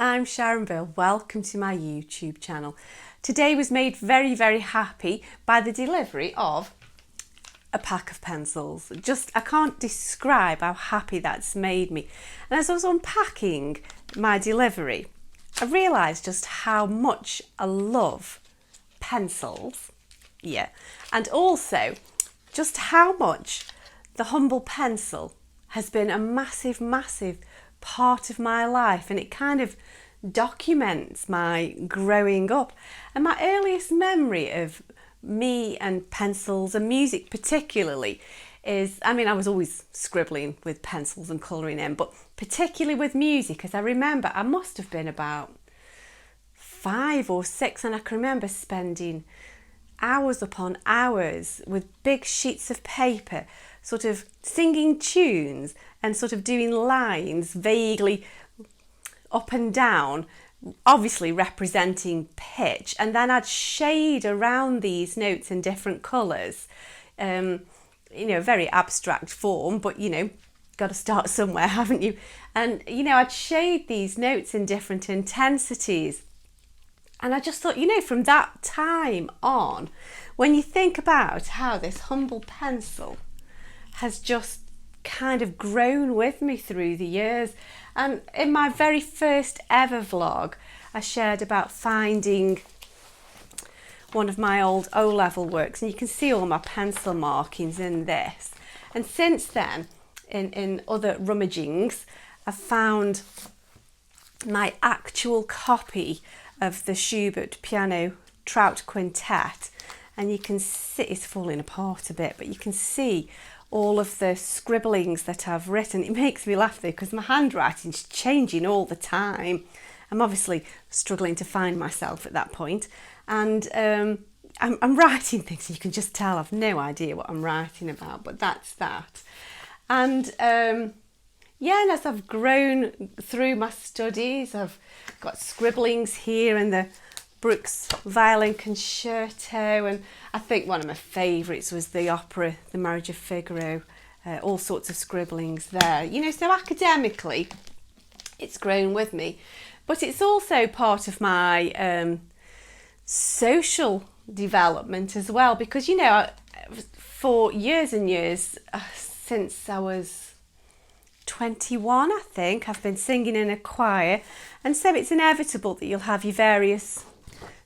I'm Sharon. Welcome to my YouTube channel. Today was made very, very happy by the delivery of a pack of pencils. I can't describe how happy that's made me. And as I was unpacking my delivery, I realised just how much I love pencils. Yeah. And also just how much the humble pencil has been a massive, massive part of my life, and it kind of documents my growing up. And my earliest memory of me and pencils and music particularly is, I was always scribbling with pencils and colouring in, but particularly with music, as I remember I must have been about 5 or 6, and I can remember spending hours upon hours with big sheets of paper, sort of singing tunes and sort of doing lines vaguely up and down, obviously representing pitch, and then I'd shade around these notes in different colours, very abstract form, but got to start somewhere, haven't you? And I'd shade these notes in different intensities. And I just thought, from that time on, when you think about how this humble pencil has just kind of grown with me through the years. And in my very first ever vlog, I shared about finding one of my old O-level works, and you can see all my pencil markings in this. And since then, in other rummagings, I've found my actual copy of the Schubert Piano Trout Quintet, and you can see it's falling apart a bit, but you can see all of the scribblings that I've written. It makes me laugh though, because my handwriting's changing all the time. I'm obviously struggling to find myself at that point, and I'm writing things, and you can just tell I've no idea what I'm writing about, but that's that. And and as I've grown through my studies, I've got scribblings here in the Brooks Violin Concerto, and I think one of my favourites was the opera The Marriage of Figaro. All sorts of scribblings there, so academically it's grown with me, but it's also part of my social development as well, because for years and years, since I was 21, I think, I've been singing in a choir, and so it's inevitable that you'll have your various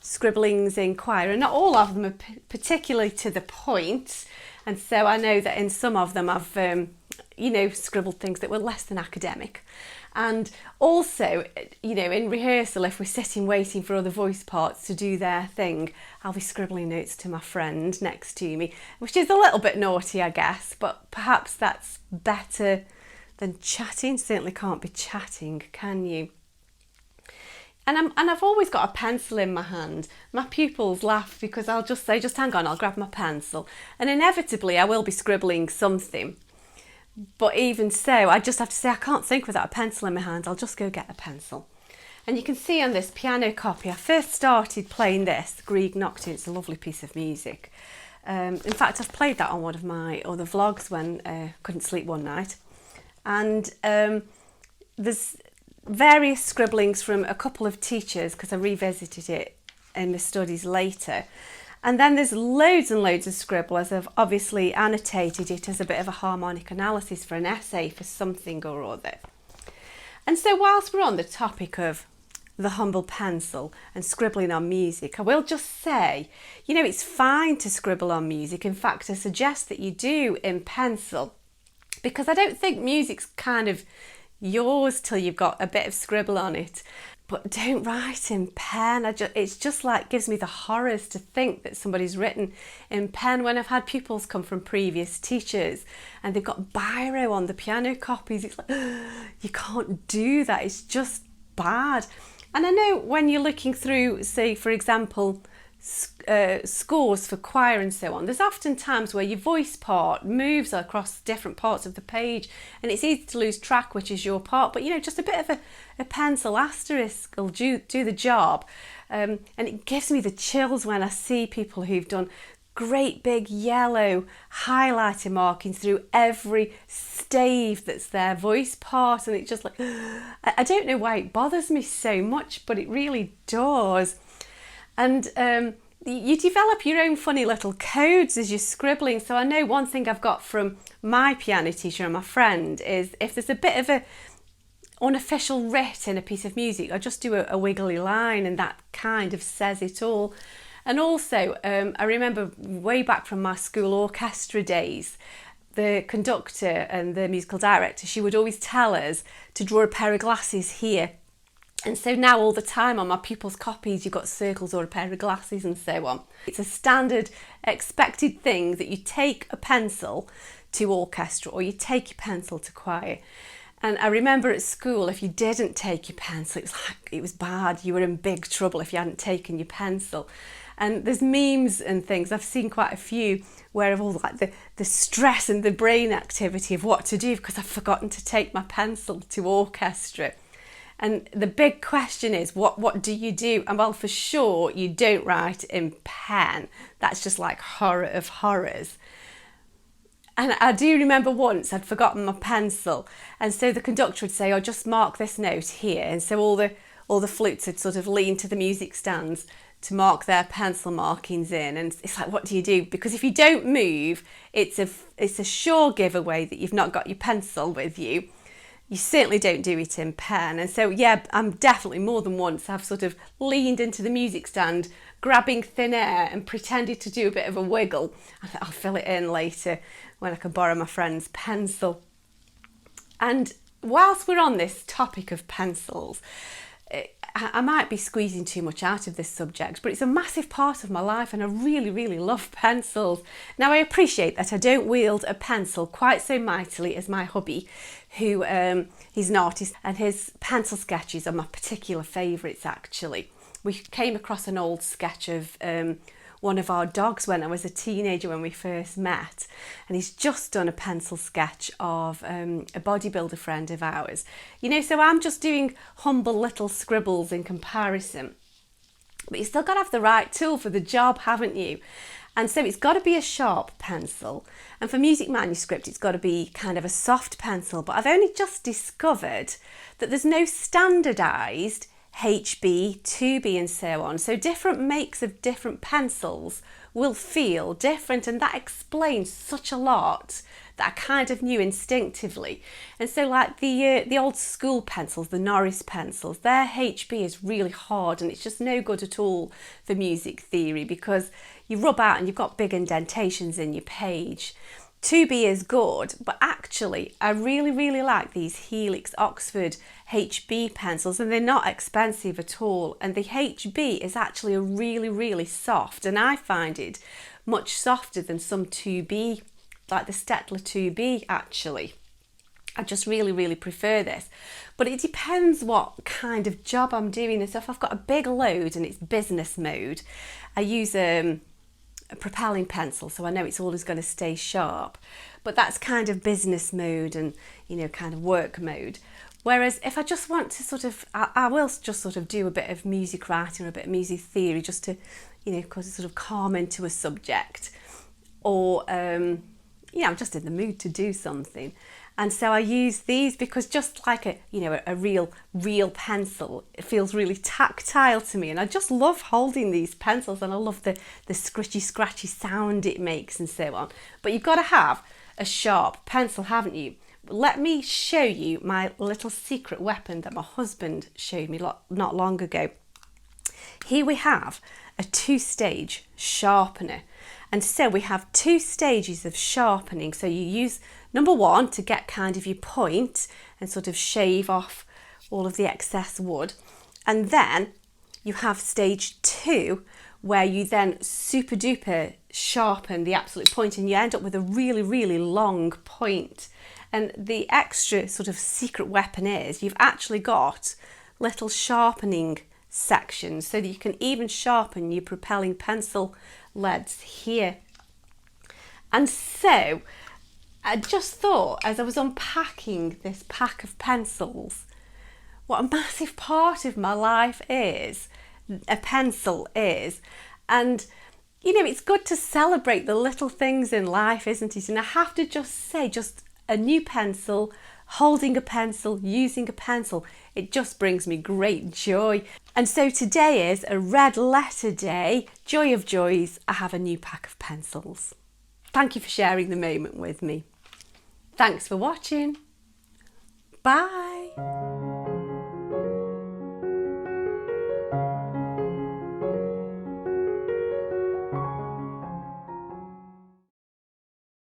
scribblings in choir, and not all of them are particularly to the point, and so I know that in some of them I've scribbled things that were less than academic. And also, in rehearsal, if we're sitting waiting for other voice parts to do their thing, I'll be scribbling notes to my friend next to me, which is a little bit naughty, I guess, but perhaps that's better than chatting. Certainly can't be chatting, can you? And I've always got a pencil in my hand. My pupils laugh because I'll just say, just hang on, I'll grab my pencil. And inevitably I will be scribbling something. But even so, I just have to say, I can't think without a pencil in my hand. I'll just go get a pencil. And you can see on this piano copy, I first started playing this, Grieg Nocturne. It's a lovely piece of music. In fact, I've played that on one of my other vlogs when I couldn't sleep one night. And there's various scribblings from a couple of teachers, because I revisited it in the studies later. And then there's loads and loads of scribblers. I've obviously annotated it as a bit of a harmonic analysis for an essay for something or other. And so whilst we're on the topic of the humble pencil and scribbling on music, I will just say, it's fine to scribble on music. In fact, I suggest that you do in pencil, because I don't think music's kind of yours till you've got a bit of scribble on it. But don't write in pen. It's just like, gives me the horrors to think that somebody's written in pen when I've had pupils come from previous teachers and they've got biro on the piano copies. It's like, you can't do that. It's just bad. And I know when you're looking through, say, for example, scores for choir and so on, there's often times where your voice part moves across different parts of the page and it's easy to lose track which is your part, but just a bit of a pencil asterisk will do the job. And it gives me the chills when I see people who've done great big yellow highlighter markings through every stave that's their voice part, and it's just like, I don't know why it bothers me so much, but it really does. And you develop your own funny little codes as you're scribbling. So I know one thing I've got from my piano teacher and my friend is if there's a bit of a unofficial writ in a piece of music, I just do a wiggly line, and that kind of says it all. And also, I remember way back from my school orchestra days, the conductor and the musical director, she would always tell us to draw a pair of glasses here. And so now all the time on my pupils' copies, you've got circles or a pair of glasses and so on. It's a standard expected thing that you take a pencil to orchestra or you take your pencil to choir. And I remember at school, if you didn't take your pencil, it was bad. You were in big trouble if you hadn't taken your pencil. And there's memes and things, I've seen quite a few, where of all like the stress and the brain activity of what to do because I've forgotten to take my pencil to orchestra. And the big question is, what do you do? And well, for sure, you don't write in pen. That's just like horror of horrors. And I do remember once I'd forgotten my pencil, and so the conductor would say, "Oh, just mark this note here." And so all the flutes had sort of leaned to the music stands to mark their pencil markings in. And it's like, what do you do? Because if you don't move, it's a sure giveaway that you've not got your pencil with you. You certainly don't do it in pen. And so, yeah, I'm definitely more than once I've sort of leaned into the music stand, grabbing thin air and pretended to do a bit of a wiggle. I'll fill it in later when I can borrow my friend's pencil. And whilst we're on this topic of pencils, I might be squeezing too much out of this subject, but it's a massive part of my life and I really, really love pencils. Now, I appreciate that I don't wield a pencil quite so mightily as my hubby, who he's an artist, and his pencil sketches are my particular favourites actually. We came across an old sketch of one of our dogs when I was a teenager when we first met, and he's just done a pencil sketch of a bodybuilder friend of ours. You know, so I'm just doing humble little scribbles in comparison, but you still got to have the right tool for the job, haven't you? And so it's got to be a sharp pencil, and for music manuscript it's got to be kind of a soft pencil. But I've only just discovered that there's no standardised HB, 2B and so on. So different makes of different pencils will feel different, and that explains such a lot that I kind of knew instinctively. And so like the old school pencils, the Norris pencils, their HB is really hard and it's just no good at all for music theory because you rub out and you've got big indentations in your page. 2B is good, but actually I really, really like these Helix Oxford HB pencils, and they're not expensive at all. And the HB is actually a really, really soft, and I find it much softer than some 2B, like the Stettler 2B actually. I just really, really prefer this. But it depends what kind of job I'm doing. And so if I've got a big load and it's business mode, I use a propelling pencil, so I know it's always going to stay sharp, but that's kind of business mode and, you know, kind of work mode. Whereas if I just want to sort of, I will just sort of do a bit of music writing or a bit of music theory just to, you know, cause sort of calm into a subject, or yeah, I'm just in the mood to do something. And so I use these because just like a real pencil, it feels really tactile to me. And I just love holding these pencils, and I love the scratchy sound it makes and so on. But you've got to have a sharp pencil, haven't you? Let me show you my little secret weapon that my husband showed me not long ago. Here we have a 2-stage sharpener. And so we have 2 stages of sharpening. So you use number 1 to get kind of your point and sort of shave off all of the excess wood. And then you have stage 2 where you then super duper sharpen the absolute point, and you end up with a really, really long point. And the extra sort of secret weapon is you've actually got little sharpening sections so that you can even sharpen your propelling pencil leads here. And so I just thought, as I was unpacking this pack of pencils, what a massive part of my life is, a pencil is. And You know, it's good to celebrate the little things in life, isn't it? And I have to just say, just a new pencil, holding a pencil, using a pencil, it just brings me great joy. And so today is a red letter day, joy of joys, I have a new pack of pencils. Thank you for sharing the moment with me. Thanks for watching. Bye.